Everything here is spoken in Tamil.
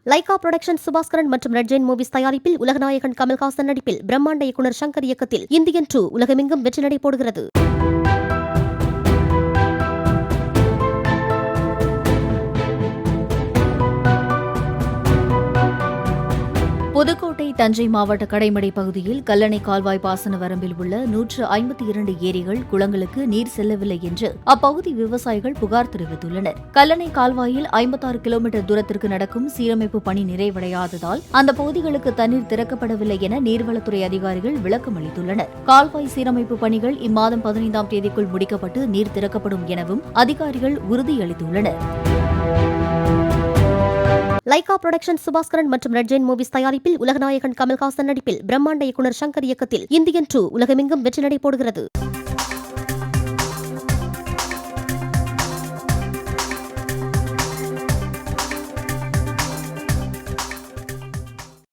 லைகா புரொடக்ஷன் சுபாஸ்கரன் மற்றும் ரெட் ஜெயின் மூவிஸ் தயாரிப்பில் உலகநாயகன் கமல்ஹாசன் நடிப்பில் பிரம்மாண்ட இயக்குனர் சங்கர் இயக்கத்தில் இந்தியன் 2 உலகமெங்கும் வெற்றி நடை போடுகிறது. புதுக்கோட்டை தஞ்சை மாவட்ட கடைமடை பகுதியில் கல்லணை கால்வாய் பாசன வரம்பில் உள்ள 152 ஏரிகள், குளங்களுக்கு நீர் செல்லவில்லை என்று அப்பகுதி விவசாயிகள் புகார் தெரிவித்துள்ளனர். கல்லணை கால்வாயில் 56 கிலோமீட்டர் தூரத்திற்கு நடக்கும் சீரமைப்பு பணி நிறைவடையாததால் அந்த பகுதிகளுக்கு தண்ணீர் திறக்கப்படவில்லை என நீர்வளத்துறை அதிகாரிகள் விளக்கம் அளித்துள்ளனர். கால்வாய் சீரமைப்பு பணிகள் இம்மாதம் 15ஆம் தேதிக்குள் முடிக்கப்பட்டு நீர் திறக்கப்படும் எனவும் அதிகாரிகள் உறுதியளித்துள்ளனர். லைகா புரொடக்ஷன் சுபாஸ்கரன் மற்றும் ரெட் ஜெயின் மூவிஸ் தயாரிப்பில் உலகநாயகன் கமல்ஹாசன் நடிப்பில் பிரம்மாண்ட இயக்குனர் சங்கர் இயக்கத்தில் இந்தியன் 2 உலகமெங்கும் வெற்றி நடை போடுகிறது.